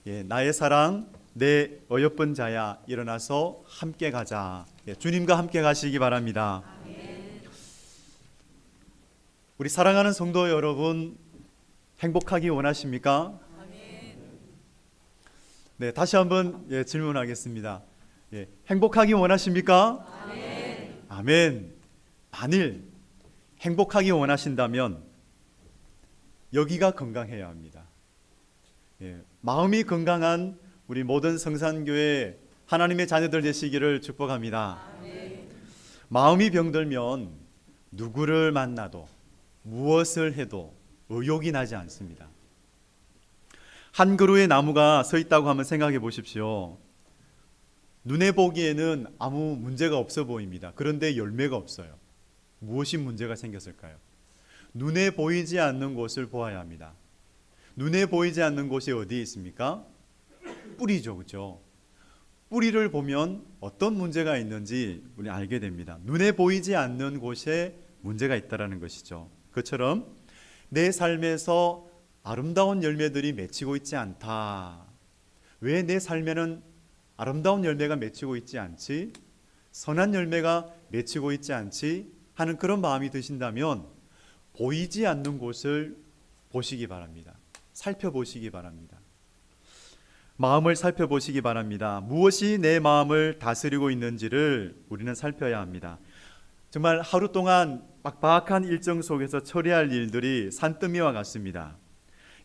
나의 사랑 내 어여쁜 자야 일어나서 함께 가자. 주님과 함께 가시기 바랍니다. 우리 사랑하는 성도 여러분, 행복하기 원하십니까? 네, 다시 한번 질문하겠습니다. 행복하기 원하십니까? 아멘. 만일 행복하기 원하신다면 여기가 건강해야 합니다. 마음이 건강한 우리 모든 성산교회 하나님의 자녀들 되시기를 축복합니다. 마음이 병들면 누구를 만나도 무엇을 해도 의욕이 나지 않습니다. 한 그루의 나무가 서 있다고 한번 생각해 보십시오. 눈에 보기에는 아무 문제가 없어 보입니다. 그런데 열매가 없어요. 무엇이 문제가 생겼을까요? 눈에 보이지 않는 곳을 보아야 합니다. 눈에 보이지 않는 곳이 어디에 있습니까? 뿌리죠, 그렇죠? 뿌리를 보면 어떤 문제가 있는지 우리 알게 됩니다. 눈에 보이지 않는 곳에 문제가 있다는 것이죠. 그처럼 내 삶에서 아름다운 열매들이 맺히고 있지 않다. 왜 내 삶에는 아름다운 열매가 맺히고 있지 않지? 선한 열매가 맺히고 있지 않지? 하는 그런 마음이 드신다면 보이지 않는 곳을 보시기 바랍니다. 살펴보시기 바랍니다. 마음을 살펴보시기 바랍니다. 무엇이 내 마음을 다스리고 있는지를 우리는 살펴야 합니다. 정말 하루 동안 빡빡한 일정 속에서 처리할 일들이 산더미와 같습니다.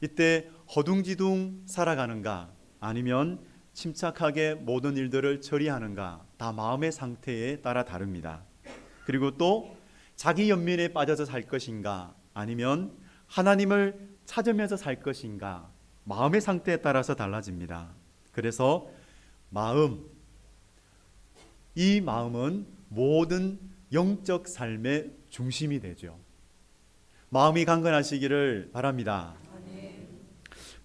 이때 허둥지둥 살아가는가 아니면 침착하게 모든 일들을 처리하는가 다 마음의 상태에 따라 다릅니다. 그리고 또 자기 연민에 빠져서 살 것인가 아니면 하나님을 찾으면서 살 것인가 마음의 상태에 따라서 달라집니다. 그래서 이 마음은 모든 영적 삶의 중심이 되죠. 마음이 강건하시기를 바랍니다.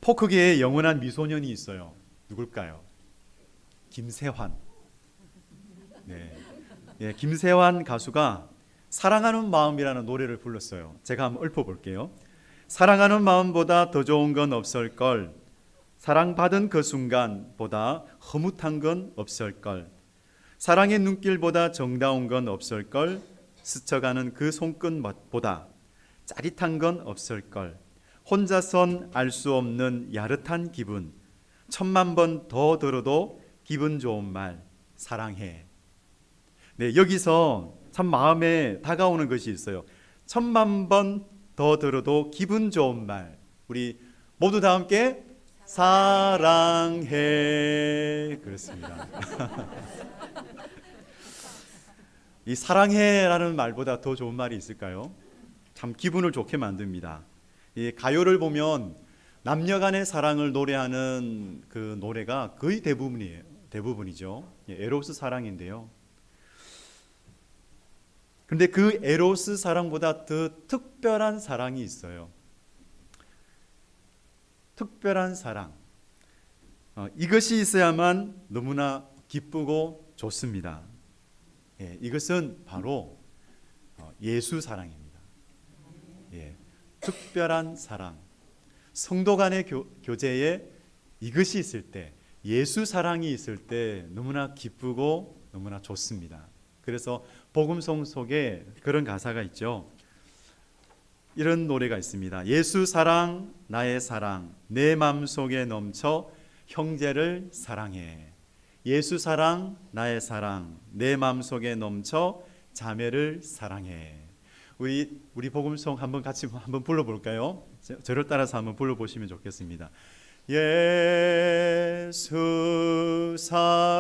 포크계에 영원한 미소년이 있어요. 누굴까요? 김세환. 김세환 가수가 사랑하는 마음이라는 노래를 불렀어요. 제가 한번 읊어볼게요. 사랑하는 마음보다 더 좋은 건 없을걸. 사랑받은 그 순간보다 허무한 건 없을걸. 사랑의 눈길보다 정다운 건 없을걸. 스쳐가는 그 손끝보다 짜릿한 건 없을걸. 혼자선 알 수 없는 야릇한 기분. 1000만 번 더 들어도 기분 좋은 말 사랑해. 여기서 참 마음에 다가오는 것이 있어요. 1000만 번 더 들어도 기분 좋은 말. 우리 모두 다 함께 사랑해. 그렇습니다. 이 사랑해라는 말보다 더 좋은 말이 있을까요? 참 기분을 좋게 만듭니다. 이 가요를 보면 남녀 간의 사랑을 노래하는 그 노래가 거의 대부분이죠. 에로스 사랑인데요. 그런데 그 에로스 사랑보다 더 특별한 사랑이 있어요. 특별한 사랑. 이것이 있어야만 너무나 기쁘고 좋습니다. 이것은 바로 예수 사랑입니다. 특별한 사랑. 성도 간의 교제에 이것이 있을 때, 예수 사랑이 있을 때 너무나 기쁘고 너무나 좋습니다. 그래서 복음송 속에 그런 가사가 있죠. 이런 노래가 있습니다. 예수 사랑 나의 사랑 내 마음속에 넘쳐 형제를 사랑해. 예수 사랑 나의 사랑 내 마음속에 넘쳐 자매를 사랑해. 우리 복음송 같이 한번 불러볼까요? 저를 따라서 한번 불러보시면 좋겠습니다. 예수 사랑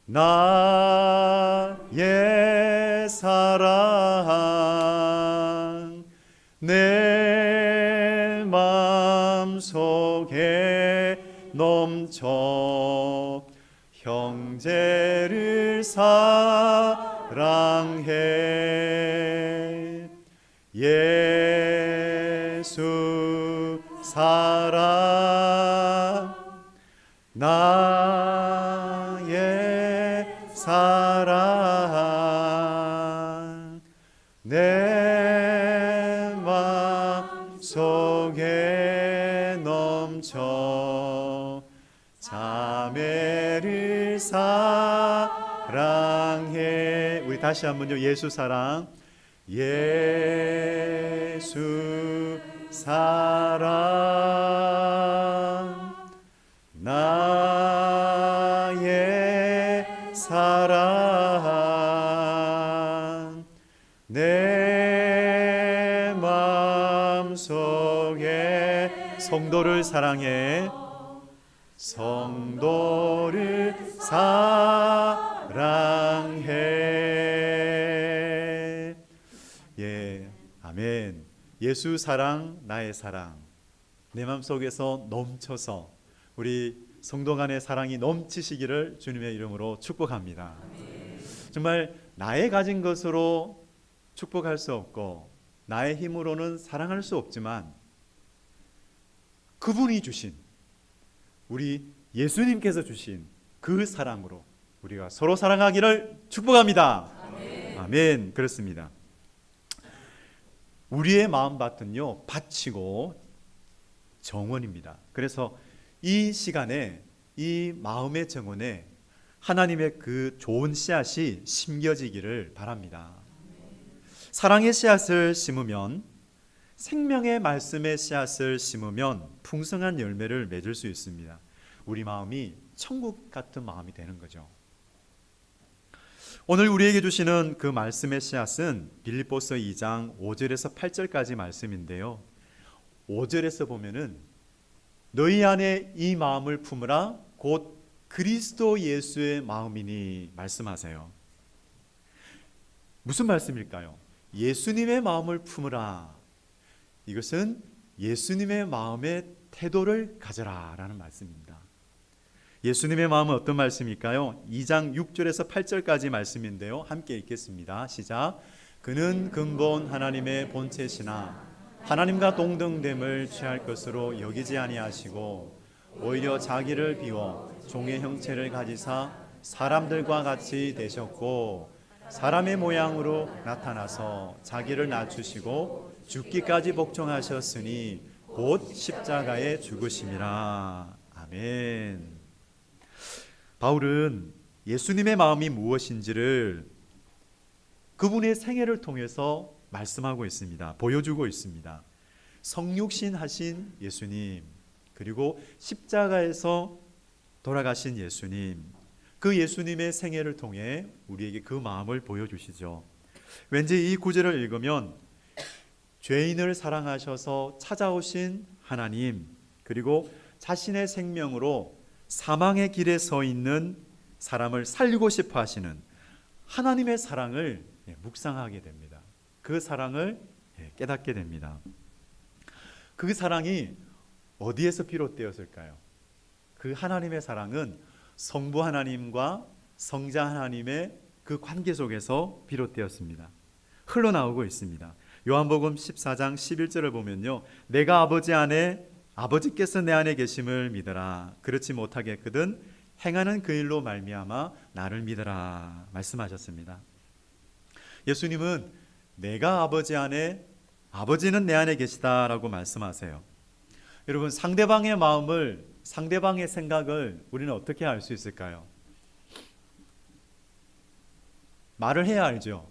나의 사랑 내 마음속에 넘쳐 형제를 사랑해. 예수 사랑 나의 사랑 내 마음속에 넘쳐 넘쳐 자매를 사랑해. 우리 다시 한번요. 예수 사랑, 예수 사랑, 나의 사랑, 내 마음속에 성도를 사랑해, 성도를 사랑해. 예, 아멘. 예수 사랑, 나의 사랑, 내 마음속에서 넘쳐서 우리 성도 간의 사랑이 넘치시기를 주님의 이름으로 축복합니다. 정말 나의 가진 것으로 축복할 수 없고 나의 힘으로는 사랑할 수 없지만 그분이 주신, 우리 예수님께서 주신 그 사랑으로 우리가 서로 사랑하기를 축복합니다. 아멘. 아멘. 그렇습니다. 우리의 마음밭은요, 바치고 정원입니다. 그래서 이 시간에 이 마음의 정원에 하나님의 그 좋은 씨앗이 심겨지기를 바랍니다. 사랑의 씨앗을 심으면, 생명의 말씀의 씨앗을 심으면 풍성한 열매를 맺을 수 있습니다. 우리 마음이 천국 같은 마음이 되는 거죠. 오늘 우리에게 주시는 그 말씀의 씨앗은 빌립보서 2장 5절에서 8절까지 말씀인데요, 5절에서 보면은 너희 안에 이 마음을 품으라 곧 그리스도 예수의 마음이니 말씀하세요. 무슨 말씀일까요? 예수님의 마음을 품으라. 이것은 예수님의 마음의 태도를 가져라 라는 말씀입니다. 예수님의 마음은 어떤 말씀일까요? 2장 6절에서 8절까지 말씀인데요, 함께 읽겠습니다. 시작. 그는 근본 하나님의 본체시나 하나님과 동등됨을 취할 것으로 여기지 아니하시고 오히려 자기를 비워 종의 형체를 가지사 사람들과 같이 되셨고 사람의 모양으로 나타나서 자기를 낮추시고 죽기까지 복종하셨으니 곧 십자가에 죽으심이라. 아멘. 바울은 예수님의 마음이 무엇인지를 그분의 생애를 통해서 말씀하고 있습니다. 보여주고 있습니다. 성육신 하신 예수님, 그리고 십자가에서 돌아가신 예수님, 그 예수님의 생애를 통해 우리에게 그 마음을 보여주시죠. 왠지 이 구절을 읽으면 죄인을 사랑하셔서 찾아오신 하나님, 그리고 자신의 생명으로 사망의 길에 서 있는 사람을 살리고 싶어 하시는 하나님의 사랑을 묵상하게 됩니다. 그 사랑을 깨닫게 됩니다. 그 사랑이 어디에서 비롯되었을까요? 그 하나님의 사랑은 성부 하나님과 성자 하나님의 그 관계 속에서 비롯되었습니다. 흘러나오고 있습니다. 요한복음 14장 11절을 보면요, 내가 아버지 안에, 아버지께서 내 안에 계심을 믿어라. 그렇지 못하겠거든 행하는 그 일로 말미암아 나를 믿어라 말씀하셨습니다. 예수님은 내가 아버지 안에, 아버지는 내 안에 계시다라고 말씀하세요. 여러분, 상대방의 마음을, 상대방의 생각을 우리는 어떻게 알 수 있을까요? 말을 해야 알죠.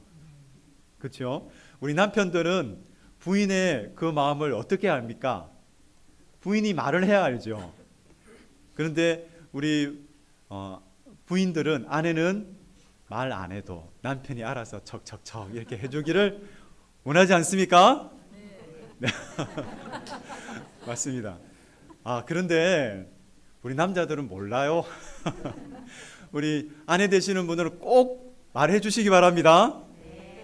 그렇죠? 우리 남편들은 부인의 그 마음을 어떻게 압니까? 부인이 말을 해야 알죠. 그런데 우리 부인들은, 아내는 말 안 해도 남편이 알아서 척척척 이렇게 해주기를 원하지 않습니까? 네. 맞습니다. 그런데 우리 남자들은 몰라요. 우리 아내 되시는 분들은 꼭 말해 주시기 바랍니다.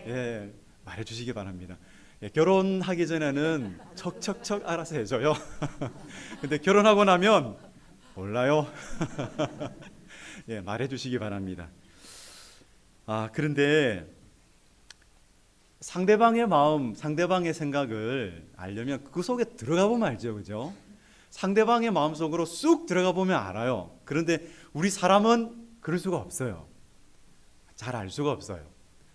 예, 말해 주시기 바랍니다. 예, 결혼하기 전에는 척척척 알아서 해줘요. 근데 결혼하고 나면 몰라요. 예, 말해 주시기 바랍니다. 그런데 상대방의 마음, 상대방의 생각을 알려면 그 속에 들어가 보면 알죠, 그죠? 상대방의 마음 속으로 쑥 들어가 보면 알아요. 그런데 우리 사람은 그럴 수가 없어요. 잘 알 수가 없어요.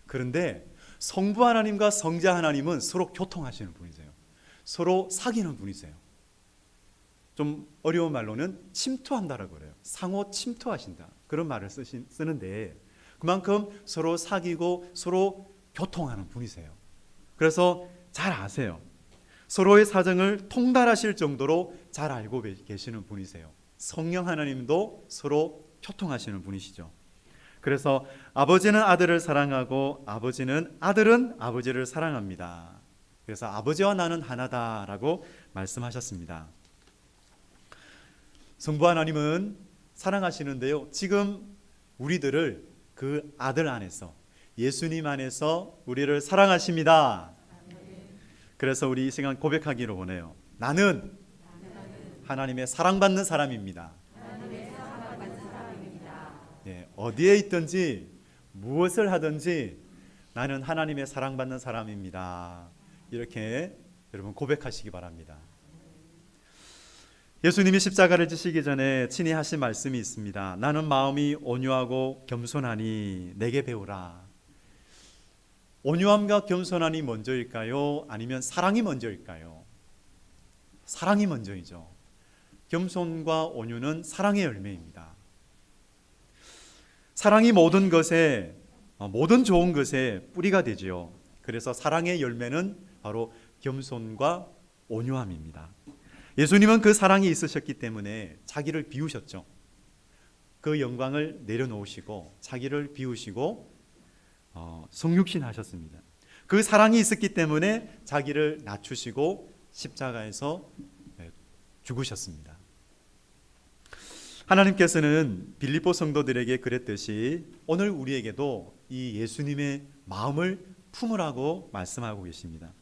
그런데 성부 하나님과 성자 하나님은 서로 교통하시는 분이세요. 서로 사귀는 분이세요. 좀 어려운 말로는 침투한다라고 그래요. 상호 침투하신다. 그런 말을 쓰는데 그만큼 서로 사귀고 서로 교통하는 분이세요. 그래서 잘 아세요. 서로의 사정을 통달하실 정도로 잘 알고 계시는 분이세요. 성령 하나님도 서로 교통하시는 분이시죠. 그래서 아버지는 아들을 사랑하고 아들은 아버지를 사랑합니다. 그래서 아버지와 나는 하나다라고 말씀하셨습니다. 성부 하나님은 사랑하시는데요. 지금 우리들을 그 아들 안에서 예수님 안에서 우리를 사랑하십니다. 그래서 우리 이 시간 고백하기를 원해요. 나는 하나님의 사랑받는 사람입니다. 예, 어디에 있든지 무엇을 하든지 나는 하나님의 사랑받는 사람입니다. 이렇게 여러분 고백하시기 바랍니다. 예수님이 십자가를 지시기 전에 친히 하신 말씀이 있습니다. 나는 마음이 온유하고 겸손하니 내게 배우라. 온유함과 겸손함이 먼저일까요? 아니면 사랑이 먼저일까요? 사랑이 먼저이죠. 겸손과 온유는 사랑의 열매입니다. 사랑이 모든 좋은 것에 뿌리가 되지요. 그래서 사랑의 열매는 바로 겸손과 온유함입니다. 예수님은 그 사랑이 있으셨기 때문에 자기를 비우셨죠. 그 영광을 내려놓으시고 자기를 비우시고 성육신 하셨습니다. 그 사랑이 있었기 때문에 자기를 낮추시고 십자가에서 죽으셨습니다. 하나님께서는 빌립보 성도들에게 그랬듯이 오늘 우리에게도 이 예수님의 마음을 품으라고 말씀하고 계십니다.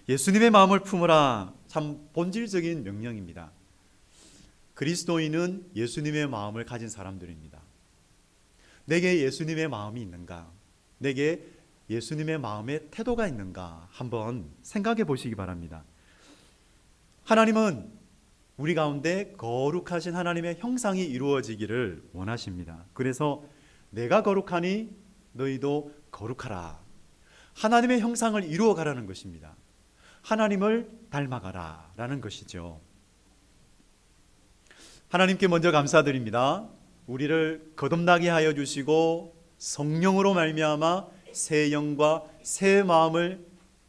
예수님의 마음을 품으라, 참 본질적인 명령입니다. 그리스도인은 예수님의 마음을 가진 사람들입니다. 내게 예수님의 마음이 있는가? 내게 예수님의 마음의 태도가 있는가? 한번 생각해 보시기 바랍니다. 하나님은 우리 가운데 거룩하신 하나님의 형상이 이루어지기를 원하십니다. 그래서 내가 거룩하니 너희도 거룩하라. 하나님의 형상을 이루어가라는 것입니다. 하나님을 닮아가라 라는 것이죠. 하나님께 먼저 감사드립니다. 우리를 거듭나게 하여 주시고 성령으로 말미암아 새 영과 새 마음을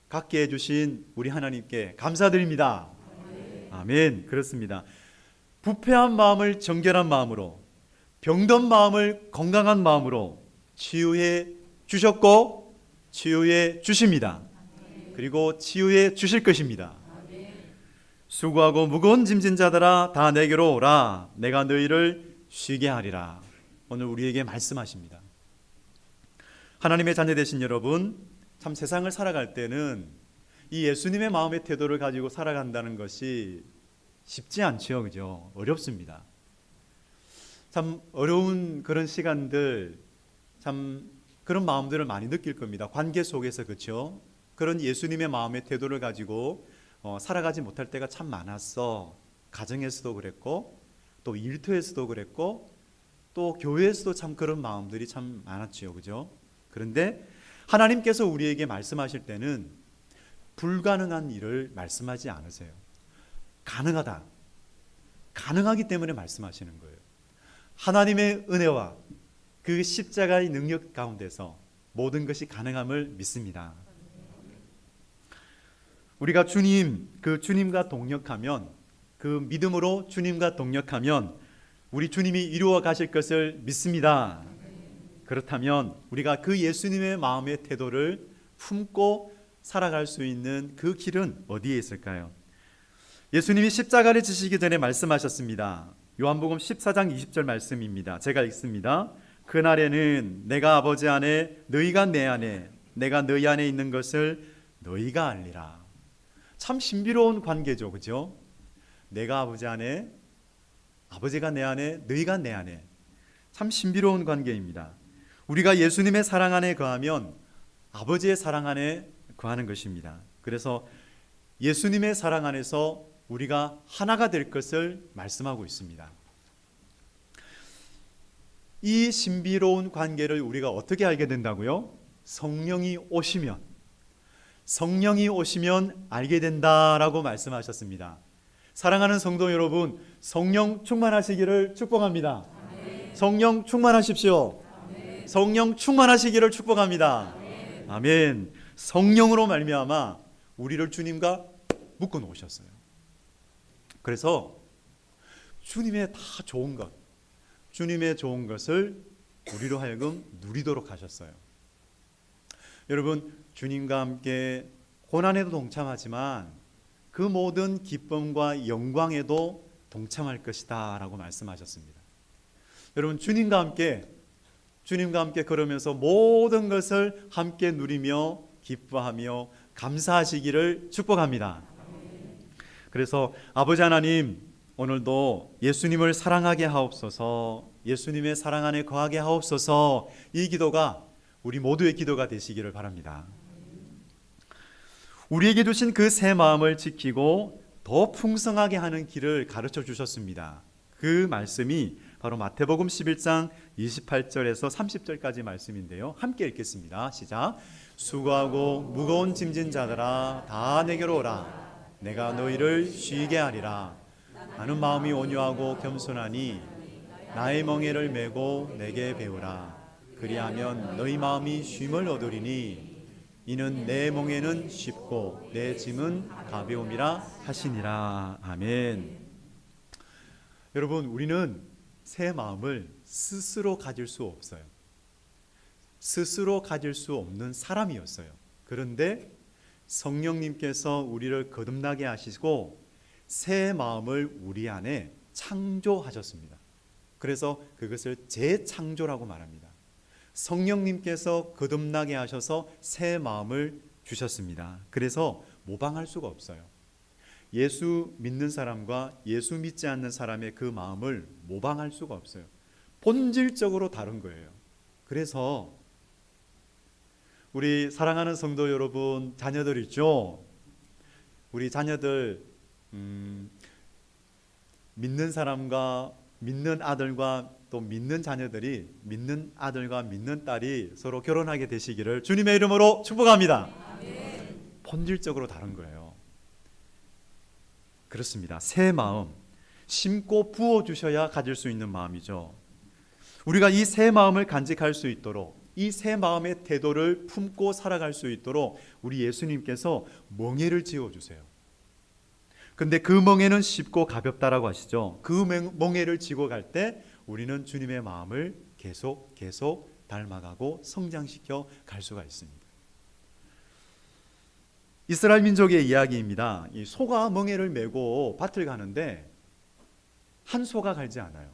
갖게 해주신 우리 하나님께 감사드립니다. 아멘. 그렇습니다. 부패한 마음을 정결한 마음으로, 병든 마음을 건강한 마음으로 치유해 주셨고 치유해 주십니다. 그리고 치유해 주실 것입니다. 수고하고 무거운 짐진 자들아 다 내게로 오라. 내가 너희를 쉬게 하리라. 오늘 우리에게 말씀하십니다. 하나님의 자녀 되신 여러분, 참 세상을 살아갈 때는 이 예수님의 마음의 태도를 가지고 살아간다는 것이 쉽지 않죠. 그죠? 어렵습니다. 참 어려운 그런 시간들, 참 그런 마음들을 많이 느낄 겁니다. 관계 속에서. 그렇죠? 그런 예수님의 마음의 태도를 가지고 살아가지 못할 때가 참 많았어. 가정에서도 그랬고 또 일터에서도 그랬고 또 교회에서도 참 그런 마음들이 참 많았지요. 그죠? 그런데 하나님께서 우리에게 말씀하실 때는 불가능한 일을 말씀하지 않으세요. 가능하다. 가능하기 때문에 말씀하시는 거예요. 하나님의 은혜와 그 십자가의 능력 가운데서 모든 것이 가능함을 믿습니다. 우리가 주님과 동력하면, 그 믿음으로 주님과 동력하면 우리 주님이 이루어 가실 것을 믿습니다. 그렇다면 우리가 그 예수님의 마음의 태도를 품고 살아갈 수 있는 그 길은 어디에 있을까요? 예수님이 십자가를 지시기 전에 말씀하셨습니다. 요한복음 14장 20절 말씀입니다. 제가 읽습니다. 그날에는 내가 아버지 안에 너희가 내 안에 내가 너희 안에 있는 것을 너희가 알리라. 참 신비로운 관계죠. 그죠? 내가 아버지 안에, 아버지가 내 안에, 너희가 내 안에. 참 신비로운 관계입니다. 우리가 예수님의 사랑 안에 거하면 아버지의 사랑 안에 거하는 것입니다. 그래서 예수님의 사랑 안에서 우리가 하나가 될 것을 말씀하고 있습니다. 이 신비로운 관계를 우리가 어떻게 알게 된다고요? 성령이 오시면 알게 된다라고 말씀하셨습니다. 사랑하는 성도 여러분, 성령 충만하시기를 축복합니다. 성령 충만하십시오. 성령 충만하시기를 축복합니다. 아멘. 성령으로 말미암아 우리를 주님과 묶어 놓으셨어요. 그래서 주님의 다 좋은 것, 주님의 좋은 것을 우리로 하여금 누리도록 하셨어요. 여러분, 주님과 함께 고난에도 동참하지만 그 모든 기쁨과 영광에도 동참할 것이다 라고 말씀하셨습니다. 여러분, 주님과 함께 걸으면서 모든 것을 함께 누리며 기뻐하며 감사하시기를 축복합니다. 그래서 아버지 하나님, 오늘도 예수님을 사랑하게 하옵소서, 예수님의 사랑 안에 거하게 하옵소서, 이 기도가 우리 모두의 기도가 되시기를 바랍니다. 우리에게 주신 그 새 마음을 지키고 더 풍성하게 하는 길을 가르쳐 주셨습니다. 그 말씀이 바로 마태복음 11장 28절에서 30절까지 말씀인데요. 함께 읽겠습니다. 시작. 수고하고 무거운 짐진 자들아 다 내게로 오라. 내가 너희를 쉬게 하리라. 나는 마음이 온유하고 겸손하니 나의 멍에를 메고 내게 배우라. 그리하면 너희 마음이 쉼을 얻으리니 이는 내 멍에는 쉽고 내 짐은 가벼움이라 하시니라. 아멘. 여러분, 우리는 새 마음을 스스로 가질 수 없어요. 스스로 가질 수 없는 사람이었어요. 그런데 성령님께서 우리를 거듭나게 하시고 새 마음을 우리 안에 창조하셨습니다. 그래서 그것을 재창조라고 말합니다. 성령님께서 거듭나게 하셔서 새 마음을 주셨습니다. 그래서 모방할 수가 없어요. 예수 믿는 사람과 예수 믿지 않는 사람의 그 마음을 모방할 수가 없어요. 본질적으로 다른 거예요. 그래서 우리 사랑하는 성도 여러분, 자녀들 있죠? 우리 자녀들 믿는 사람과 믿는 아들과 또 믿는 자녀들이, 믿는 아들과 믿는 딸이 서로 결혼하게 되시기를 주님의 이름으로 축복합니다. 본질적으로 다른 거예요. 그렇습니다. 새 마음, 심고 부어주셔야 가질 수 있는 마음이죠. 우리가 이 새 마음을 간직할 수 있도록, 이 새 마음의 태도를 품고 살아갈 수 있도록 우리 예수님께서 멍에를 지어주세요. 근데 그 멍에는 쉽고 가볍다라고 하시죠. 그 멍에를 지고 갈 때 우리는 주님의 마음을 계속 닮아가고 성장시켜 갈 수가 있습니다. 이스라엘 민족의 이야기입니다. 이 소가 멍에를 메고 밭을 가는데 한 소가 갈지 않아요.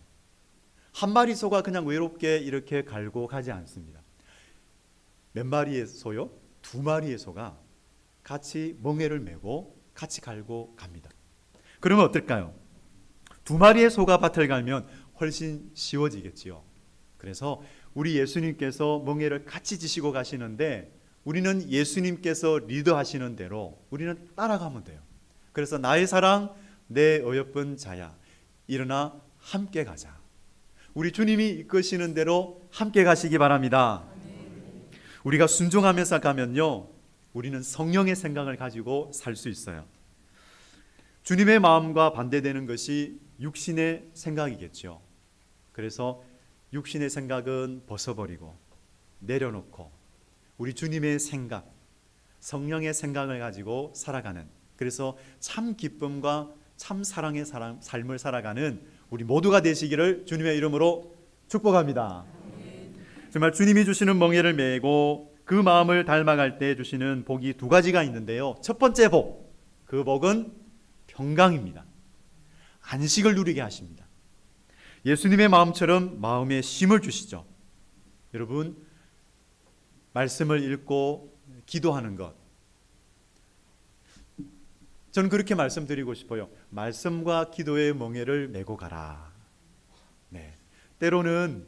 한 마리 소가 그냥 외롭게 이렇게 갈고 가지 않습니다. 몇 마리의 소요? 두 마리의 소가 같이 멍에를 메고 같이 갈고 갑니다. 그러면 어떨까요? 두 마리의 소가 밭을 갈면 훨씬 쉬워지겠지요. 그래서 우리 예수님께서 멍에를 같이 지시고 가시는데 우리는 예수님께서 리더하시는 대로 우리는 따라가면 돼요. 그래서 나의 사랑, 내 어여쁜 자야, 일어나 함께 가자. 우리 주님이 이끄시는 대로 함께 가시기 바랍니다. 우리가 순종하면서 가면요, 우리는 성령의 생각을 가지고 살 수 있어요. 주님의 마음과 반대되는 것이 육신의 생각이겠죠. 그래서 육신의 생각은 벗어버리고 내려놓고 우리 주님의 생각, 성령의 생각을 가지고 살아가는, 그래서 참 기쁨과 참 사랑의 삶을 살아가는 우리 모두가 되시기를 주님의 이름으로 축복합니다. 정말 주님이 주시는 멍에를 메고 그 마음을 닮아갈 때 주시는 복이 두 가지가 있는데요. 첫 번째 복, 그 복은 평강입니다. 안식을 누리게 하십니다. 예수님의 마음처럼 마음에 쉼을 주시죠. 여러분, 말씀을 읽고 기도하는 것, 저는 그렇게 말씀드리고 싶어요. 말씀과 기도의 멍에를 메고 가라. 네. 때로는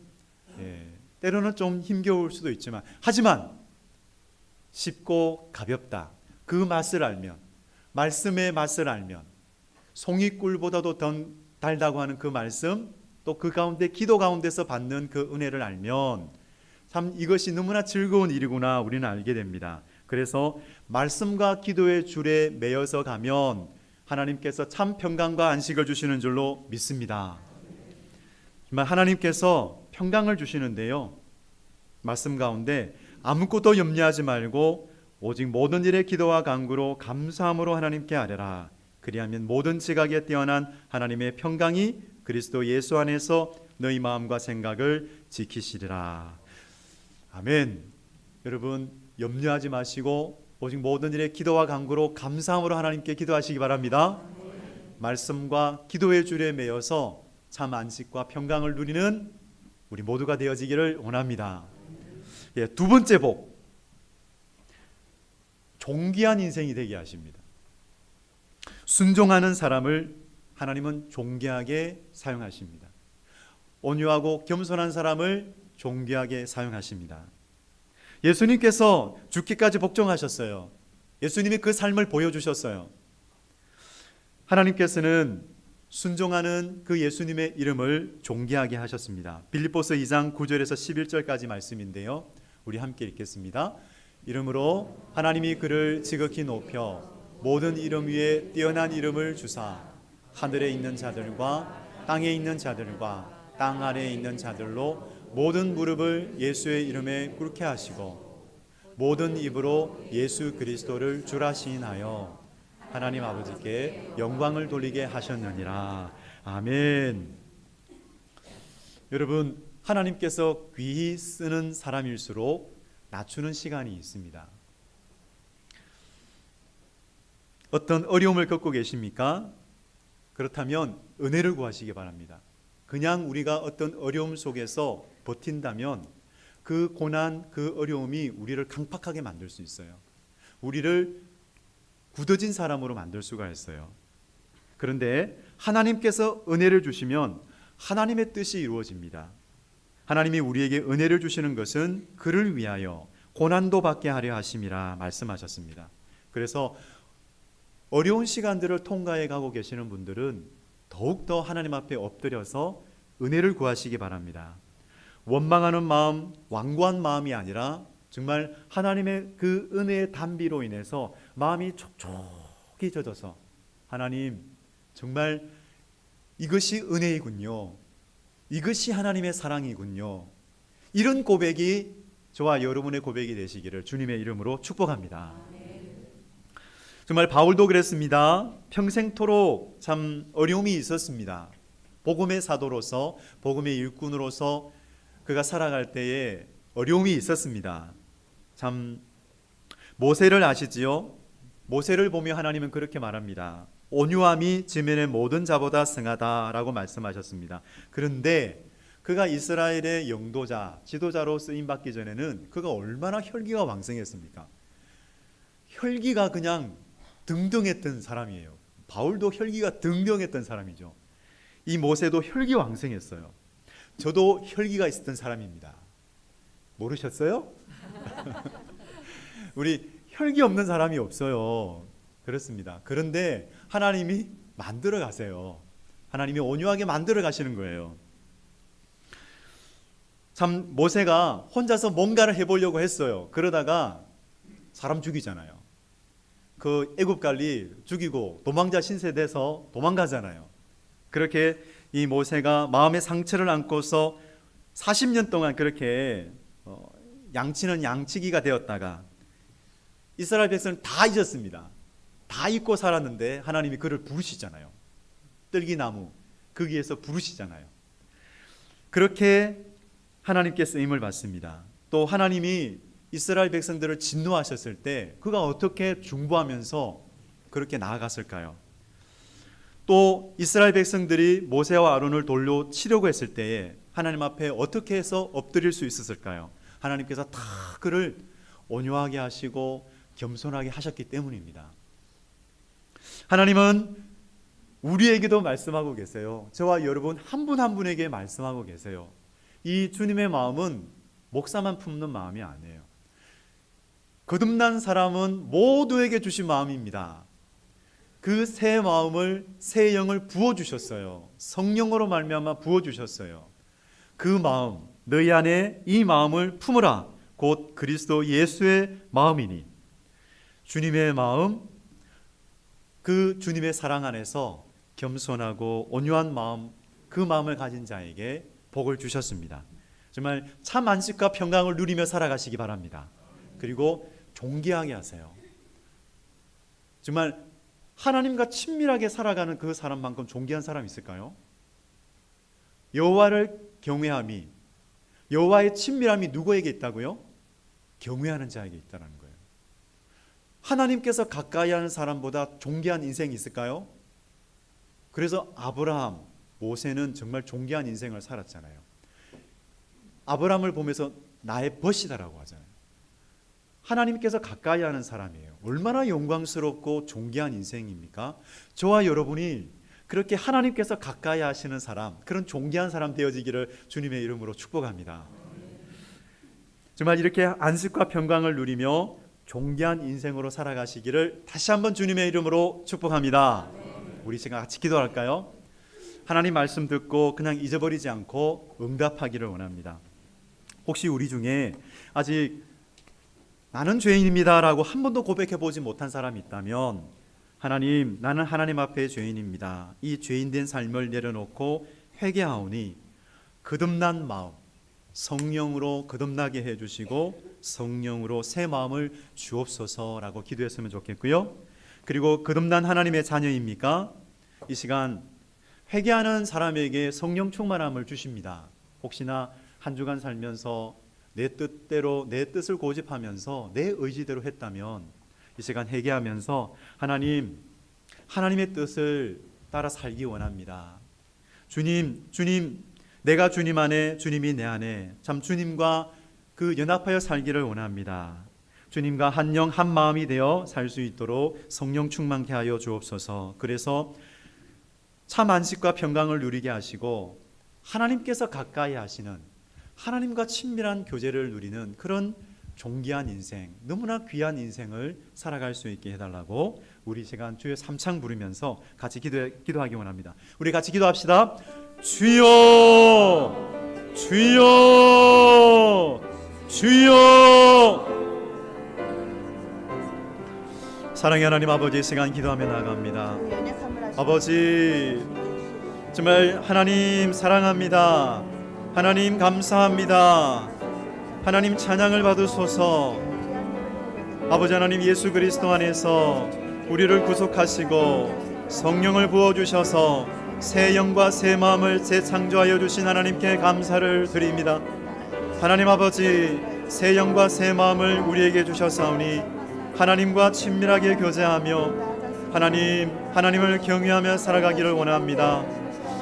좀 힘겨울 수도 있지만, 하지만 쉽고 가볍다. 그 맛을 알면, 말씀의 맛을 알면, 송이꿀보다도 더 달다고 하는 그 말씀, 또 그 가운데 기도 가운데서 받는 그 은혜를 알면 참 이것이 너무나 즐거운 일이구나 우리는 알게 됩니다. 그래서 말씀과 기도의 줄에 매여서 가면 하나님께서 참 평강과 안식을 주시는 줄로 믿습니다. 정말 하나님께서 평강을 주시는데요, 말씀 가운데 아무것도 염려하지 말고 오직 모든 일에 기도와 간구로 감사함으로 하나님께 아뢰라. 그리하면 모든 지각에 뛰어난 하나님의 평강이 그리스도 예수 안에서 너희 마음과 생각을 지키시리라. 아멘. 여러분, 염려하지 마시고 오직 모든 일에 기도와 간구로 감사함으로 하나님께 기도하시기 바랍니다. 말씀과 기도의 줄에 매여서 참 안식과 평강을 누리는 우리 모두가 되어지기를 원합니다. 두 번째 복, 존귀한 인생이 되게 하십니다. 순종하는 사람을 하나님은 존귀하게 사용하십니다. 온유하고 겸손한 사람을 존귀하게 사용하십니다. 예수님께서 죽기까지 복종하셨어요. 예수님이 그 삶을 보여주셨어요. 하나님께서는 순종하는 그 예수님의 이름을 존귀하게 하셨습니다. 빌립보서 2장 9절에서 11절까지 말씀인데요, 우리 함께 읽겠습니다. 이름으로 하나님이 그를 지극히 높여 모든 이름 위에 뛰어난 이름을 주사 하늘에 있는 자들과 땅에 있는 자들과 땅 아래에 있는 자들로 모든 무릎을 예수의 이름에 꿇게 하시고 모든 입으로 예수 그리스도를 주라 시인하여 하나님 아버지께 영광을 돌리게 하셨느니라. 아멘. 여러분, 하나님께서 귀히 쓰는 사람일수록 낮추는 시간이 있습니다. 어떤 어려움을 겪고 계십니까? 그렇다면 은혜를 구하시기 바랍니다. 그냥 우리가 어떤 어려움 속에서 버틴다면 그 고난, 그 어려움이 우리를 강팍하게 만들 수 있어요. 우리를 굳어진 사람으로 만들 수가 있어요. 그런데 하나님께서 은혜를 주시면 하나님의 뜻이 이루어집니다. 하나님이 우리에게 은혜를 주시는 것은 그를 위하여 고난도 받게 하려 하심이라 말씀하셨습니다. 그래서 어려운 시간들을 통과해 가고 계시는 분들은 더욱더 하나님 앞에 엎드려서 은혜를 구하시기 바랍니다. 원망하는 마음, 완고한 마음이 아니라 정말 하나님의 그 은혜의 단비로 인해서 마음이 촉촉히 젖어서 하나님, 정말 이것이 은혜이군요. 이것이 하나님의 사랑이군요. 이런 고백이 저와 여러분의 고백이 되시기를 주님의 이름으로 축복합니다. 정말 바울도 그랬습니다. 평생토록 참 어려움이 있었습니다. 복음의 사도로서, 복음의 일꾼으로서 그가 살아갈 때에 어려움이 있었습니다. 참 모세를 아시지요? 모세를 보며 하나님은 그렇게 말합니다. 온유함이 지면의 모든 자보다 승하다라고 말씀하셨습니다. 그런데 그가 이스라엘의 영도자, 지도자로 쓰임받기 전에는 그가 얼마나 혈기가 왕성했습니까? 혈기가 그냥 등등했던 사람이에요. 바울도 혈기가 등등했던 사람이죠. 이 모세도 혈기 왕성했어요. 저도 혈기가 있었던 사람입니다. 모르셨어요? 우리 혈기 없는 사람이 없어요. 그렇습니다. 그런데 하나님이 만들어 가세요. 하나님이 온유하게 만들어 가시는 거예요. 참 모세가 혼자서 뭔가를 해보려고 했어요. 그러다가 사람 죽이잖아요. 그 애굽갈리 죽이고 도망자 신세 돼서 도망가잖아요. 그렇게 이 모세가 마음의 상처를 안고서 40년 동안 그렇게 양치는 양치기가 되었다가 이스라엘 백성은 다 잊었습니다. 다 잊고 살았는데 하나님이 그를 부르시잖아요. 뜰기나무 거기에서 부르시잖아요. 그렇게 하나님께 쓰임을 받습니다. 또 하나님이 이스라엘 백성들을 진노하셨을 때 그가 어떻게 중보하면서 그렇게 나아갔을까요? 또 이스라엘 백성들이 모세와 아론을 돌로 치려고 했을 때에 하나님 앞에 어떻게 해서 엎드릴 수 있었을까요? 하나님께서 다 그를 온유하게 하시고 겸손하게 하셨기 때문입니다. 하나님은 우리에게도 말씀하고 계세요. 저와 여러분 한 분 한 분에게 말씀하고 계세요. 이 주님의 마음은 목사만 품는 마음이 아니에요. 거듭난 사람은 모두에게 주신 마음입니다. 그 새 마음을, 새 영을 부어주셨어요. 성령으로 말미암아 부어주셨어요. 그 마음, 너희 안에 이 마음을 품으라. 곧 그리스도 예수의 마음이니. 주님의 마음, 그 주님의 사랑 안에서 겸손하고 온유한 마음, 그 마음을 가진 자에게 복을 주셨습니다. 정말 참 안식과 평강을 누리며 살아가시기 바랍니다. 그리고 존귀하게 하세요. 정말 하나님과 친밀하게 살아가는 그 사람만큼 존귀한 사람 있을까요? 여호와를 경외함이, 여호와의 친밀함이 누구에게 있다고요? 경외하는 자에게 있다는 거예요. 하나님께서 가까이 하는 사람보다 존귀한 인생이 있을까요? 그래서 아브라함, 모세는 정말 존귀한 인생을 살았잖아요. 아브라함을 보면서 나의 벗이다라고 하잖아요. 하나님께서 가까이 하는 사람이에요. 얼마나 영광스럽고 존귀한 인생입니까? 저와 여러분이 그렇게 하나님께서 가까이 하시는 사람, 그런 존귀한 사람 되어지기를 주님의 이름으로 축복합니다. 정말 이렇게 안식과 평강을 누리며 존귀한 인생으로 살아가시기를 다시 한번 주님의 이름으로 축복합니다. 우리 시간 같이 기도할까요? 하나님 말씀 듣고 그냥 잊어버리지 않고 응답하기를 원합니다. 혹시 우리 중에 아직 나는 죄인입니다 라고 한 번도 고백해 보지 못한 사람이 있다면, 하나님, 나는 하나님 앞에 죄인입니다. 이 죄인된 삶을 내려놓고 회개하오니 거듭난 마음, 성령으로 거듭나게 해주시고 성령으로 새 마음을 주옵소서라고 기도했으면 좋겠고요. 그리고 거듭난 하나님의 자녀입니까? 이 시간 회개하는 사람에게 성령 충만함을 주십니다. 혹시나 한 주간 살면서 내 뜻대로, 내 뜻을 고집하면서 내 의지대로 했다면 이 시간 회개하면서 하나님, 하나님의 뜻을 따라 살기 원합니다. 주님, 내가 주님 안에, 주님이 내 안에, 참 주님과 그 연합하여 살기를 원합니다. 주님과 한 영 한 마음이 되어 살 수 있도록 성령 충만케 하여 주옵소서. 그래서 참 안식과 평강을 누리게 하시고 하나님께서 가까이 하시는, 하나님과 친밀한 교제를 누리는 그런 존귀한 인생, 너무나 귀한 인생을 살아갈 수 있게 해달라고 우리 시간 주의 삼창 부르면서 같이 기도하기 원합니다. 우리 같이 기도합시다. 주여, 주여, 주여. 사랑의 하나님 아버지, 이 시간 기도하며 나아갑니다. 아버지, 정말 하나님 사랑합니다. 하나님 감사합니다. 하나님 찬양을 받으소서. 아버지 하나님, 예수 그리스도 안에서 우리를 구속하시고 성령을 부어주셔서 새 영과 새 마음을 재창조하여 주신 하나님께 감사를 드립니다. 하나님 아버지, 새 영과 새 마음을 우리에게 주셨사오니 하나님과 친밀하게 교제하며 하나님을 경외하며 살아가기를 원합니다.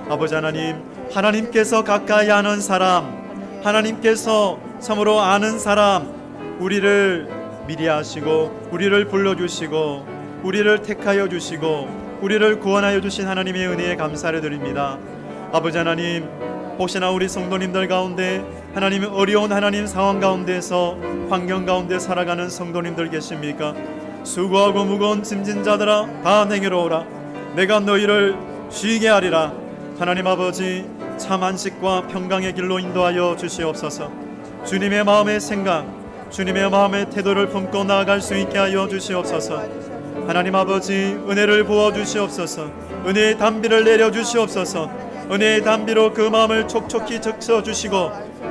아버지 하나님, 하나님께서 가까이 하는 사람, 하나님께서 참으로 아는 사람, 우리를 미리 아시고 우리를 불러주시고 우리를 택하여 주시고 우리를 구원하여 주신 하나님의 은혜에 감사를 드립니다. 아버지 하나님, 혹시나 우리 성도님들 가운데 하나님 어려운 하나님 상황 가운데서 환경 가운데 살아가는 성도님들 계십니까? 수고하고 무거운 짐진 자들아 다 내게로 오라. 내가 너희를 쉬게 하리라. 하나님 아버지, 참 안식과 평강의 길로 인도하여 주시옵소서. 주님의 마음의 생각, 주님의 마음의 태도를 품고 나아갈 수 있게 하여 주시옵소서. 하나님 아버지, 은혜를 부어 주시옵소서. 은혜의 담비를 내려 주시옵소서. 은혜의 담비로 그 마음을 촉촉히 적셔 주시고,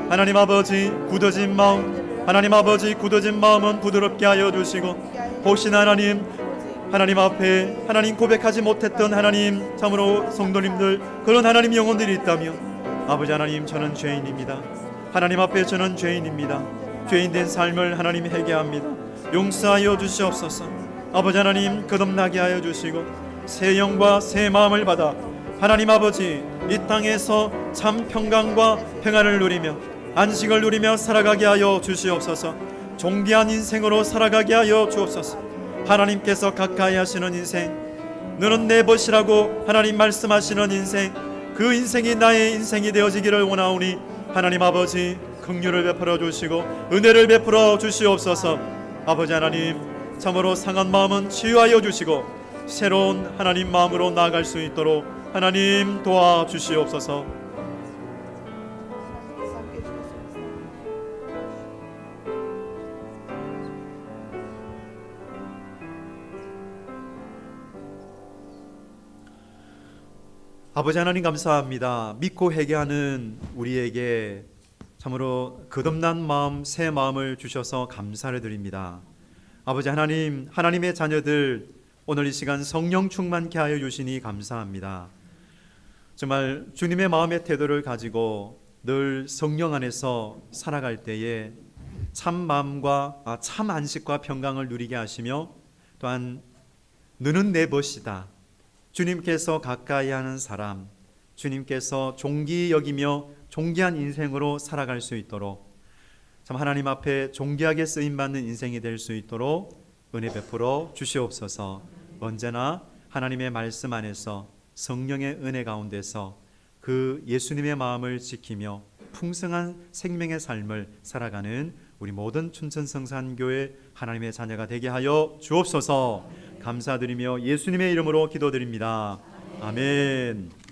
하나님 아버지, 굳어진 마음, 하나님 아버지, 굳어진 마음은 부드럽게 하여 주시고, 혹시나 하나님 앞에 하나님 고백하지 못했던 하나님 참으로 성도님들, 그런 하나님 영혼들이 있다면, 아버지 하나님, 저는 죄인입니다. 하나님 앞에 저는 죄인입니다. 죄인된 삶을 하나님 회개합니다. 용서하여 주시옵소서. 아버지 하나님, 거듭나게 하여 주시고 새 영과 새 마음을 받아 하나님 아버지, 이 땅에서 참 평강과 평안을 누리며 안식을 누리며 살아가게 하여 주시옵소서. 존귀한 인생으로 살아가게 하여 주옵소서. 하나님께서 가까이 하시는 인생, 너는 내 벗이라고 하나님 말씀하시는 인생, 그 인생이 나의 인생이 되어지기를 원하오니 하나님 아버지, 긍휼을 베풀어 주시고 은혜를 베풀어 주시옵소서. 아버지 하나님, 참으로 상한 마음은 치유하여 주시고 새로운 하나님 마음으로 나아갈 수 있도록 하나님 도와주시옵소서. 아버지 하나님 감사합니다. 믿고 회개하는 우리에게 참으로 거듭난 마음, 새 마음을 주셔서 감사를 드립니다. 아버지 하나님, 하나님의 자녀들 오늘 이 시간 성령 충만케 하여 주시니 감사합니다. 정말 주님의 마음의 태도를 가지고 늘 성령 안에서 살아갈 때에 참 마음과 참 안식과 평강을 누리게 하시며 또한 너는 내 벗이다. 주님께서 가까이 하는 사람, 주님께서 존귀 여기며 존귀한 인생으로 살아갈 수 있도록 참 하나님 앞에 존귀하게 쓰임받는 인생이 될 수 있도록 은혜 베풀어 주시옵소서. 언제나 하나님의 말씀 안에서 성령의 은혜 가운데서 그 예수님의 마음을 지키며 풍성한 생명의 삶을 살아가는 우리 모든 춘천성산교회 하나님의 자녀가 되게 하여 주옵소서. 감사드리며 예수님의 이름으로 기도드립니다. 아멘.